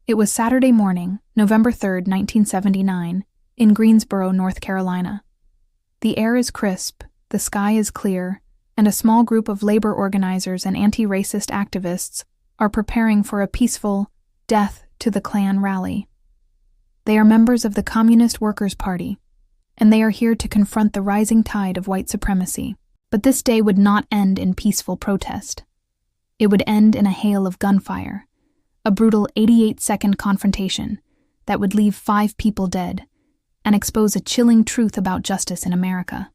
It was Saturday morning, November 3rd, 1979, in Greensboro, North Carolina. The air is crisp, the sky is clear, and a small group of labor organizers and anti-racist activists are preparing for a peaceful Death to the Klan rally. They are members of the Communist Workers' Party, and they are here to confront the rising tide of white supremacy. But this day would not end in peaceful protest. It would end in a hail of gunfire, a brutal 88-second confrontation that would leave 5 people dead and expose a chilling truth about justice in America.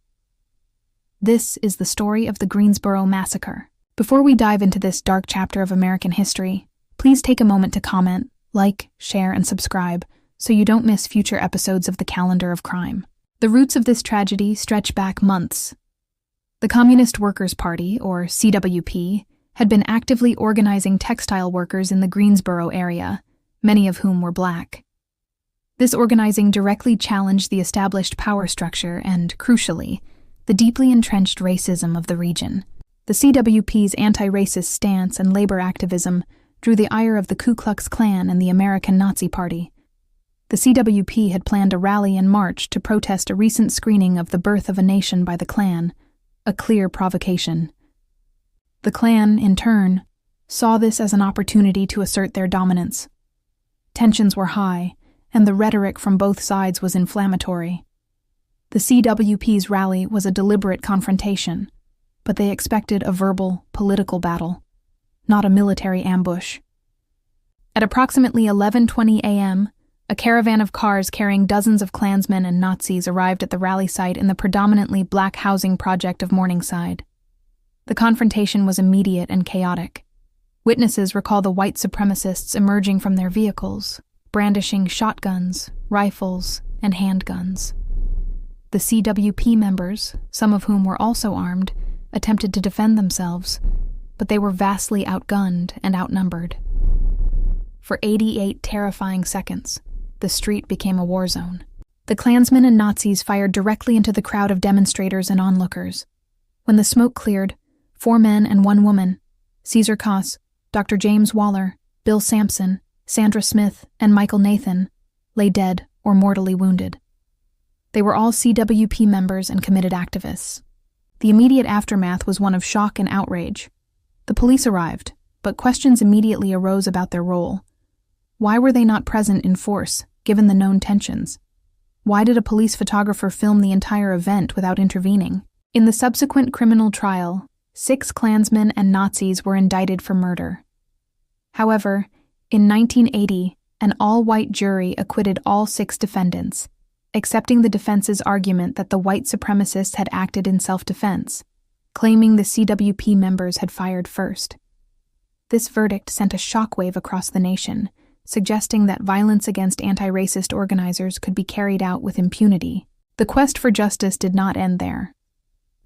This is the story of the Greensboro Massacre. Before we dive into this dark chapter of American history, please take a moment to comment, like, share, and subscribe so you don't miss future episodes of the Calendar of Crime. The roots of this tragedy stretch back months. The Communist Workers' Party, or CWP, had been actively organizing textile workers in the Greensboro area, many of whom were black. This organizing directly challenged the established power structure and, crucially, the deeply entrenched racism of the region. The CWP's anti-racist stance and labor activism drew the ire of the Ku Klux Klan and the American Nazi Party. The CWP had planned a rally in March to protest a recent screening of The Birth of a Nation by the Klan, a clear provocation. The Klan, in turn, saw this as an opportunity to assert their dominance. Tensions were high, and the rhetoric from both sides was inflammatory. The CWP's rally was a deliberate confrontation, but they expected a verbal, political battle, not a military ambush. At approximately 11:20 a.m., a caravan of cars carrying dozens of Klansmen and Nazis arrived at the rally site in the predominantly black housing project of Morningside. The confrontation was immediate and chaotic. Witnesses recall the white supremacists emerging from their vehicles, brandishing shotguns, rifles, and handguns. The CWP members, some of whom were also armed, attempted to defend themselves, but they were vastly outgunned and outnumbered. For 88 terrifying seconds, the street became a war zone. The Klansmen and Nazis fired directly into the crowd of demonstrators and onlookers. When the smoke cleared, 4 men and 1 woman, Cesar Cauce, Dr. James Waller, Bill Sampson, Sandra Smith, and Michael Nathan, lay dead or mortally wounded. They were all CWP members and committed activists. The immediate aftermath was one of shock and outrage. The police arrived, but questions immediately arose about their role. Why were they not present in force, given the known tensions? Why did a police photographer film the entire event without intervening? In the subsequent criminal trial, 6 Klansmen and Nazis were indicted for murder. However, in 1980, an all-white jury acquitted all 6 defendants, accepting the defense's argument that the white supremacists had acted in self-defense, claiming the CWP members had fired first. This verdict sent a shockwave across the nation, suggesting that violence against anti-racist organizers could be carried out with impunity. The quest for justice did not end there.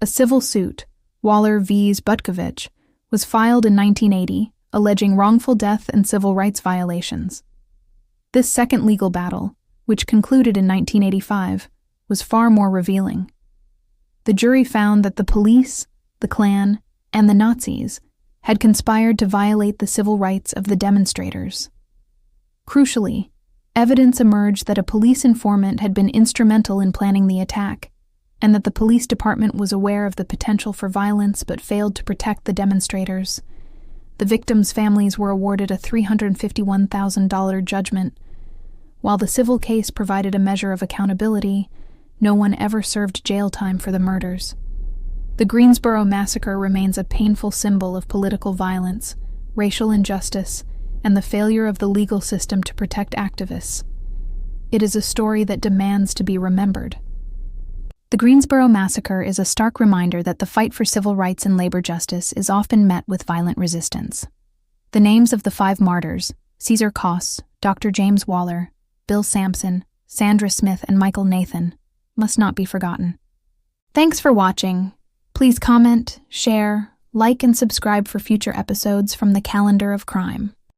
A civil suit, Waller v. Butkovich, was filed in 1980, alleging wrongful death and civil rights violations. This second legal battle, which concluded in 1985, was far more revealing. The jury found that the police, the Klan, and the Nazis had conspired to violate the civil rights of the demonstrators. Crucially, evidence emerged that a police informant had been instrumental in planning the attack, and that the police department was aware of the potential for violence but failed to protect the demonstrators. The victims' families were awarded a $351,000 judgment. While the civil case provided a measure of accountability, no one ever served jail time for the murders. The Greensboro Massacre remains a painful symbol of political violence, racial injustice, and the failure of the legal system to protect activists. It is a story that demands to be remembered. The Greensboro Massacre is a stark reminder that the fight for civil rights and labor justice is often met with violent resistance. The names of the 5 martyrs, Cesar Cauce, Dr. James Waller, Bill Sampson, Sandra Smith, and Michael Nathan, must not be forgotten. Thanks for watching. Please comment, share, like, and subscribe for future episodes from the Calendar of Crime.